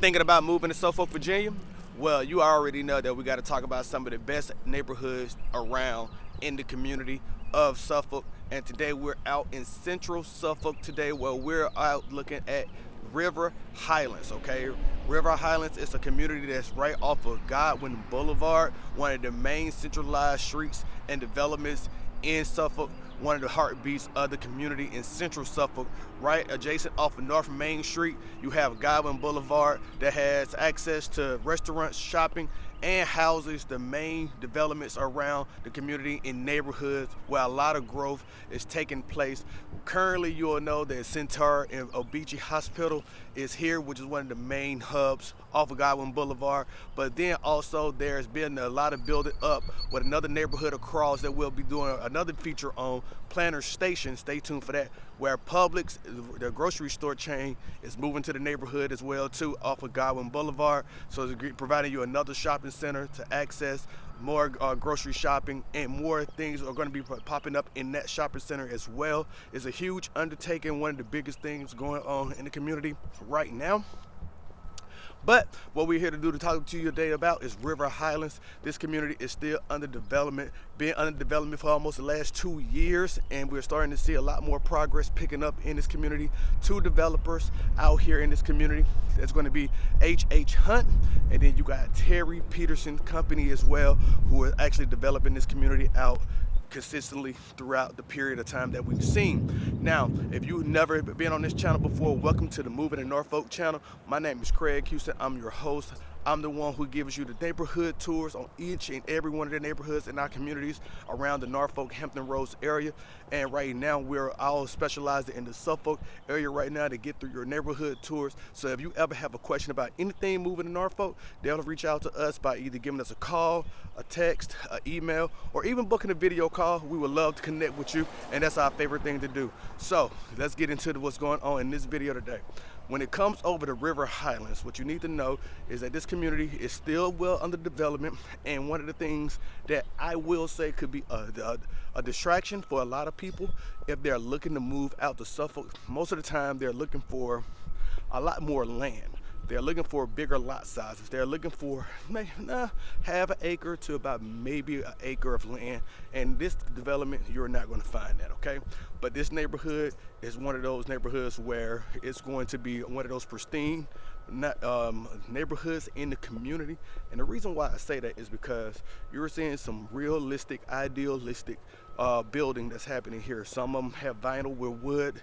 Thinking about moving to Suffolk, Virginia? Well, you already know that we got to talk about some of the best neighborhoods around in the community of Suffolk. And today we're out in Central Suffolk today, where we're out looking at River Highlands, okay? River Highlands is a community that's right off of Godwin Boulevard, one of the main centralized streets and developments in Suffolk, one of the heartbeats of the community in Central Suffolk. Right adjacent off of North Main Street, you have Godwin Boulevard that has access to restaurants, shopping, and houses, the main developments around the community in neighborhoods where a lot of growth is taking place. Currently, you will know that Sentara Obici Hospital is here, which is one of the main hubs off of Godwin Boulevard. But then also there's been a lot of building up with another neighborhood across that we'll be doing another feature on, Planter Station. Stay tuned for that, where Publix, the grocery store chain, is moving to the neighborhood as well too, off of Godwin Boulevard. So it's providing you another shopping center to access more grocery shopping, and more things are going to be popping up in that shopping center as well. It's a huge undertaking, one of the biggest things going on in the community right now. But what we're here to do to talk to you today about is River Highlands. This community is still under development, been under development for almost the last 2 years, and we're starting to see a lot more progress picking up in this community. 2 developers out here in this community. That's going to be HHHunt, and then you got Terry-Peterson company as well, who are actually developing this community out consistently throughout the period of time that we've seen. Now, if you've never been on this channel before, welcome to the Moving in Norfolk channel. My name is Craig Houston. I'm your host. I'm the one who gives you the neighborhood tours on each and every one of the neighborhoods in our communities around the Norfolk, Hampton Roads area. And right now, we're all specialized in the Suffolk area right now to get through your neighborhood tours. So if you ever have a question about anything moving to Norfolk, they'll reach out to us by either giving us a call, a text, an email, or even booking a video call. We would love to connect with you, and that's our favorite thing to do. So let's get into what's going on in this video today. When it comes over to River Highlands, what you need to know is that this community is still well under development, and one of the things that I will say could be a distraction for a lot of people if they're looking to move out to Suffolk. Most of the time they're looking for a lot more land. They're looking for bigger lot sizes. They're looking for half an acre to about maybe an acre of land. And this development, you're not going to find that, okay? But this neighborhood is one of those neighborhoods where it's going to be one of those pristine neighborhoods in the community. And the reason why I say that is because you're seeing some realistic, idealistic building that's happening here. Some of them have vinyl with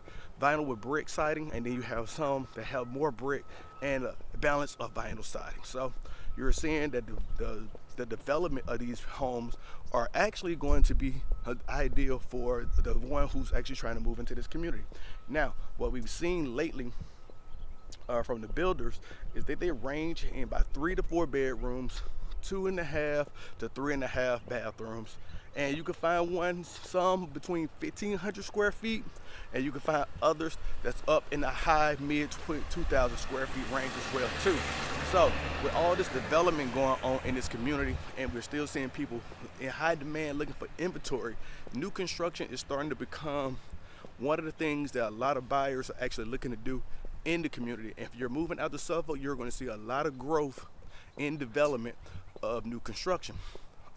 brick siding, and then you have some that have more brick and a balance of vinyl siding. So you're seeing that the development of these homes are actually going to be ideal for the one who's actually trying to move into this community. Now, what we've seen lately from the builders is that they range in about 3 to 4 bedrooms, 2.5 to 3.5 bathrooms. And you can find some between 1,500 square feet, and you can find others that's up in the high mid 2,000 square feet range as well too. So with all this development going on in this community, and we're still seeing people in high demand looking for inventory, new construction is starting to become one of the things that a lot of buyers are actually looking to do in the community. If you're moving out to Suffolk, you're going to see a lot of growth in development of new construction.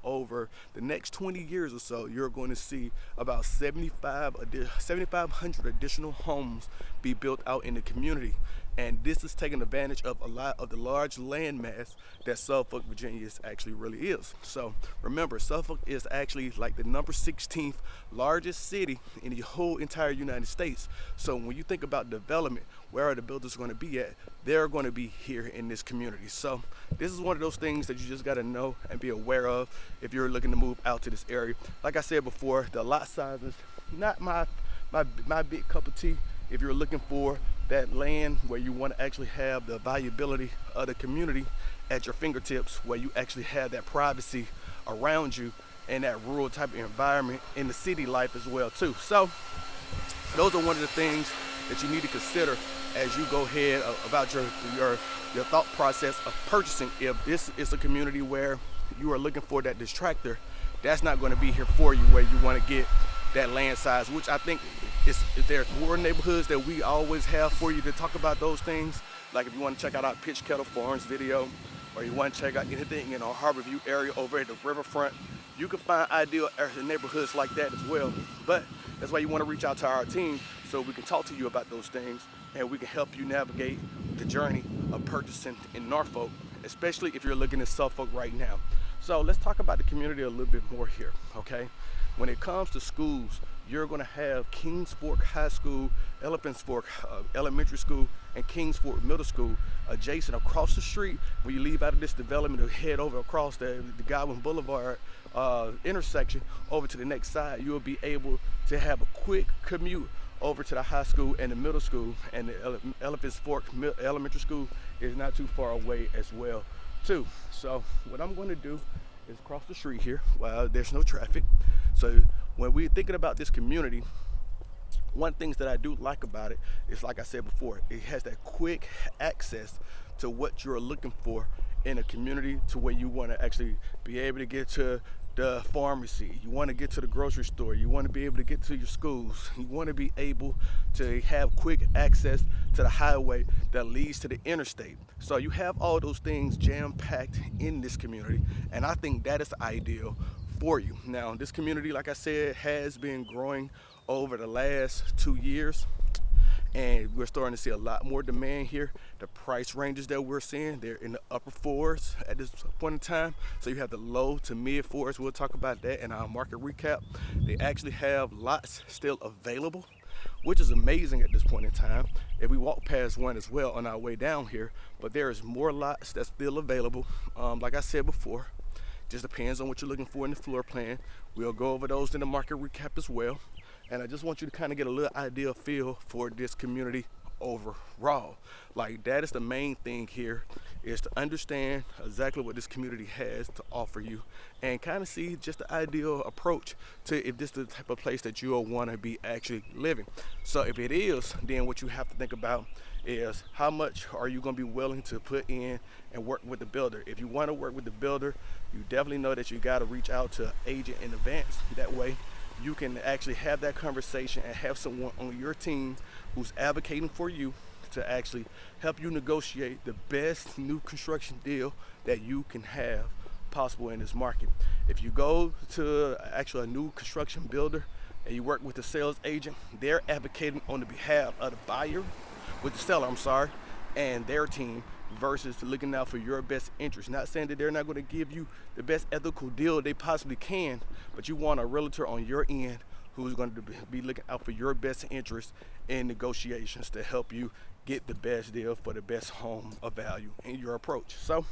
Over the next 20 years or so, you're going to see about 7,500 additional homes be built out in the community. And this is taking advantage of a lot of the large land mass that Suffolk, Virginia actually really is. So remember, Suffolk is actually like the number 16th largest city in the whole entire United States. So when you think about development, where are the builders going to be at? They're going to be here in this community. So this is one of those things that you just got to know and be aware of if you're looking to move out to this area. Like I said before, the lot sizes, not my big cup of tea. If you're looking for that land where you want to actually have the valuability of the community at your fingertips, where you actually have that privacy around you and that rural type of environment in the city life as well too. So those are one of the things that you need to consider as you go ahead about your thought process of purchasing. If this is a community where you are looking for that distractor, that's not going to be here for you, where you want to get that land size, which I think is, there's more neighborhoods that we always have for you to talk about those things. Like if you want to check out our Pitch Kettle Farms video, or you want to check out anything in our Harborview area over at the riverfront, you can find ideal neighborhoods like that as well. But that's why you want to reach out to our team so we can talk to you about those things and we can help you navigate the journey of purchasing in Norfolk, especially if you're looking at Suffolk right now. So let's talk about the community a little bit more here, okay? When it comes to schools, you're going to have Kings Fork High School, Elephants Fork Elementary School, and Kings Fork Middle School adjacent across the street. When you leave out of this development and head over across the Godwin Boulevard intersection over to the next side, you'll be able to have a quick commute over to the high school and the middle school, and the Elephants Fork Elementary School is not too far away as well too. So what I'm going to do is cross the street here while there's no traffic. So when we're thinking about this community, one thing that I do like about it is, like I said before, it has that quick access to what you're looking for in a community, to where you want to actually be able to get to the pharmacy, you want to get to the grocery store, you want to be able to get to your schools, you want to be able to have quick access to the highway that leads to the interstate. So you have all those things jam-packed in this community, and I think that is ideal for you. Now, this community, like I said, has been growing over the last 2 years, and we're starting to see a lot more demand here. The price ranges that we're seeing, they're in the upper fours at this point in time. So you have the low to mid fours. We'll talk about that in our market recap. They actually have lots still available, which is amazing at this point in time. If we walk past one as well on our way down here, but there is more lots that's still available. Like I said before, just depends on what you're looking for in the floor plan. We'll go over those in the market recap as well. And I just want you to kind of get a little idea feel for this community overall. Like, that is the main thing here, is to understand exactly what this community has to offer you and kind of see just the ideal approach to if this is the type of place that you'll want to be actually living. So if it is, then what you have to think about is how much are you going to be willing to put in and work with the builder. If you want to work with the builder, you definitely know that you got to reach out to an agent in advance. That way you can actually have that conversation and have someone on your team who's advocating for you to actually help you negotiate the best new construction deal that you can have possible in this market. If you go to actually a new construction builder and you work with the sales agent, they're advocating on the behalf of the buyer, with the seller, and their team, versus looking out for your best interest. Not saying that they're not going to give you the best ethical deal they possibly can, but you want a realtor on your end who's going to be looking out for your best interest in negotiations to help you get the best deal for the best home of value in your approach. So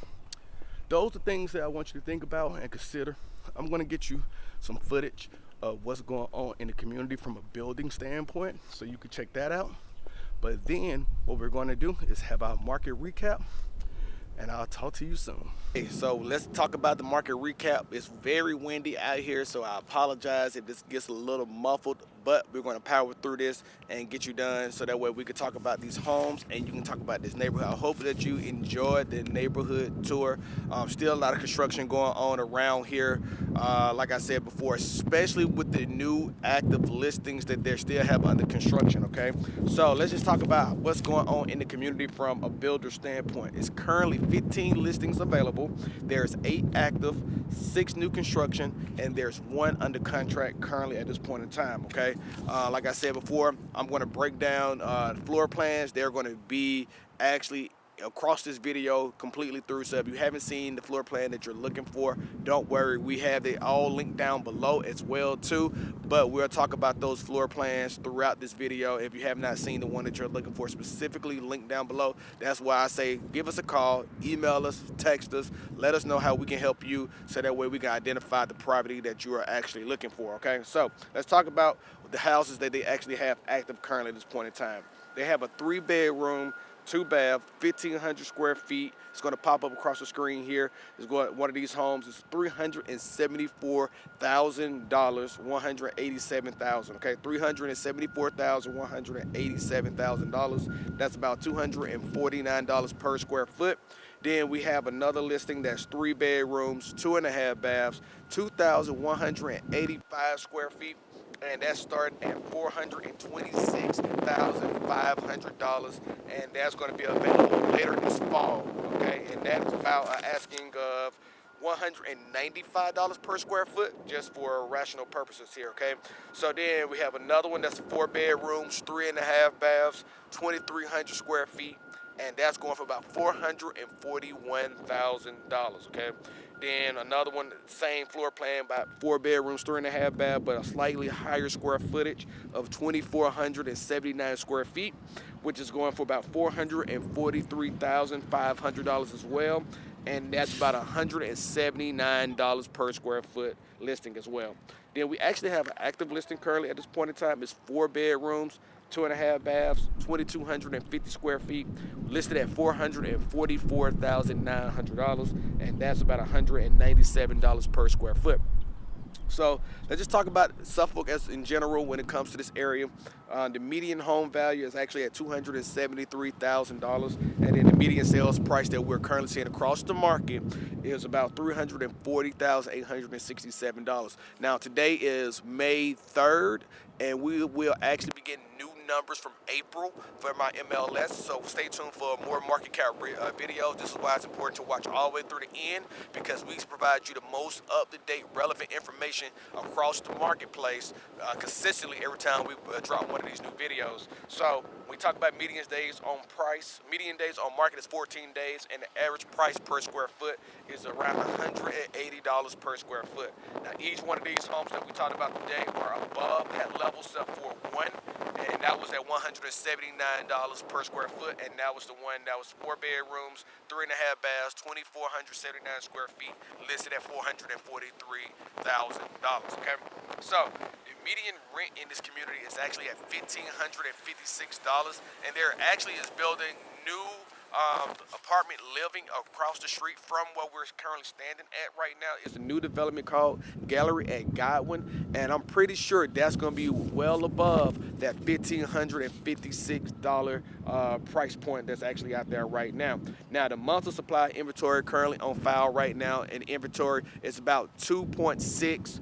those are things that I want you to think about and consider. I'm going to get you some footage of what's going on in the community from a building standpoint, so you can check that out. But then what we're going to do is have our market recap, and I'll talk to you soon. Hey, so let's talk about the market recap. It's very windy out here, so I apologize if this gets a little muffled, but we're going to power through this and get you done so that way we can talk about these homes and you can talk about this neighborhood. I hope that you enjoyed the neighborhood tour. Still a lot of construction going on around here. Like I said before, especially with the new active listings that they still have under construction, okay? So let's just talk about what's going on in the community from a builder standpoint. It's currently 15 listings available. There's 8 active, 6 new construction, and there's 1 under contract currently at this point in time, okay? Like I said before, I'm going to break down floor plans. They're going to be actually across this video completely through. So if you haven't seen the floor plan that you're looking for, don't worry, we have it all linked down below as well too. But we'll talk about those floor plans throughout this video. If you have not seen the one that you're looking for specifically linked down below, that's why I say give us a call, email us, text us, let us know how we can help you, so that way we can identify the property that you are actually looking for. Okay, so let's talk about the houses that they actually have active currently at this point in time. They have a 3-bedroom, 2-bath, 1,500 square feet. It's going to pop up across the screen here. One of these homes is $374,000, $187,000. Okay, $374,187,000. That's about $249 per square foot. Then we have another listing that's 3 bedrooms, 2.5 baths, 2,185 square feet. and that's starting at $426,500, and that's going to be available later this fall. Okay, and that's about asking of $195 per square foot, just for rational purposes here. Okay, so then we have another one that's 4 bedrooms, 3.5 baths, 2,300 square feet, and that's going for about $441,000. Okay, then another one, same floor plan, about 4 bedrooms, 3.5 baths, but a slightly higher square footage of 2,479 square feet, which is going for about $443,500 as well, and that's about $179 per square foot listing as well. Then we actually have an active listing currently at this point in time. It's 4 bedrooms, 2.5 baths, 2,250 square feet, listed at $444,900, and that's about $197 per square foot. So let's just talk about Suffolk as in general when it comes to this area. The median home value is actually at $273,000, and then the median sales price that we're currently seeing across the market is about $340,867. Now today is May 3rd, and we will actually be getting new numbers from April for my MLS, so stay tuned for more market cap videos. This is why it's important to watch all the way through the end, because we provide you the most up-to-date, relevant information across the marketplace consistently every time we drop one of these new videos. So we talk about median days on price. Median days on market is 14 days, and the average price per square foot is around $180 per square foot. Now, each one of these homes that we talked about today are above that level except for one, and that was at $179 per square foot, and that was the one that was 4 bedrooms, 3.5 baths, 2,479 square feet, listed at $443,000. Okay, so the median rent in this community is actually at $1,556, and there actually is building new apartment living across the street from where we're currently standing at right now. It's a new development called Gallery at Godwin, and I'm pretty sure that's going to be well above that $1,556 price point that's actually out there right now. Now, the months of supply inventory currently on file right now, and inventory is about 2.6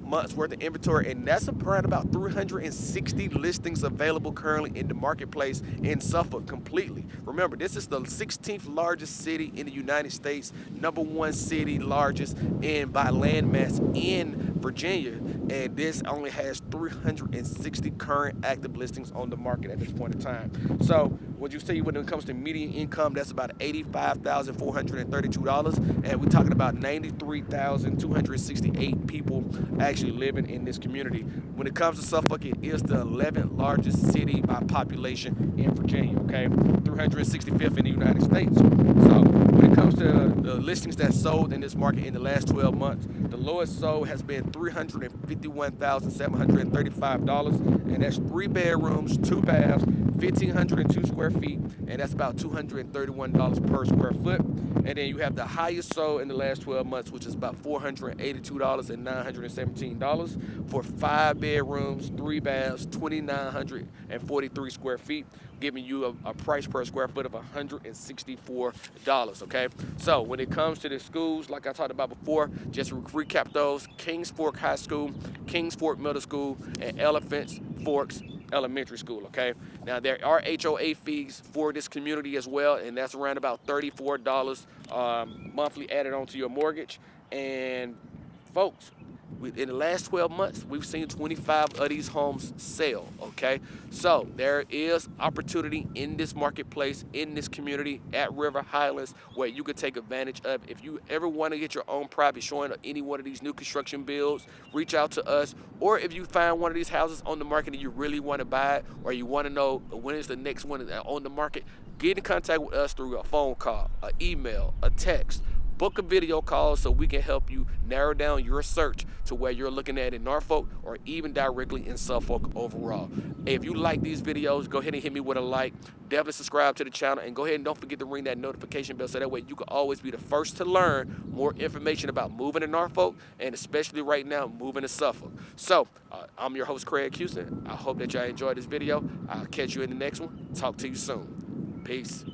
months worth of inventory, and that's around about 360 listings available currently in the marketplace in Suffolk completely. Remember, this is the 16th largest city in the United States, #1 city largest by landmass in Virginia, and this only has 360 current active listings on the market at this point in time. So what you see when it comes to median income, that's about $85,432, and we're talking about 93,268 people actually living in this community. When it comes to Suffolk, it is the 11th largest city by population in Virginia, okay? 365th in the United States. So when it comes to the listings that sold in this market in the last 12 months, the lowest sold has been $351,735, and that's 3 bedrooms, 2 baths, 1,502 square feet, and that's about $231 per square foot. And then you have the highest sold in the last 12 months, which is about $482,917 for 5 bedrooms, 3 baths, 2,943 square feet, giving you a price per square foot of $164, okay? So when it comes to the schools, like I talked about before, just recap those: Kings Fork High School, Kings Fork Middle School, and Elephants Forks Elementary School, okay? Now, there are HOA fees for this community as well, and that's around about $34 monthly added onto your mortgage. And folks, in the last 12 months, we've seen 25 of these homes sell, okay? So there is opportunity in this marketplace, in this community at River Highlands, where you could take advantage of. If you ever want to get your own property showing any one of these new construction builds, reach out to us. Or if you find one of these houses on the market and you really want to buy it, or you want to know when is the next one on the market, get in contact with us through a phone call, an email, a text. Book a video call so we can help you narrow down your search to where you're looking at in Norfolk or even directly in Suffolk overall. If you like these videos, go ahead and hit me with a like. Definitely subscribe to the channel, and go ahead and don't forget to ring that notification bell so that way you can always be the first to learn more information about moving to Norfolk, and especially right now, moving to Suffolk. So I'm your host, Craig Houston. I hope that y'all enjoyed this video. I'll catch you in the next one. Talk to you soon. Peace.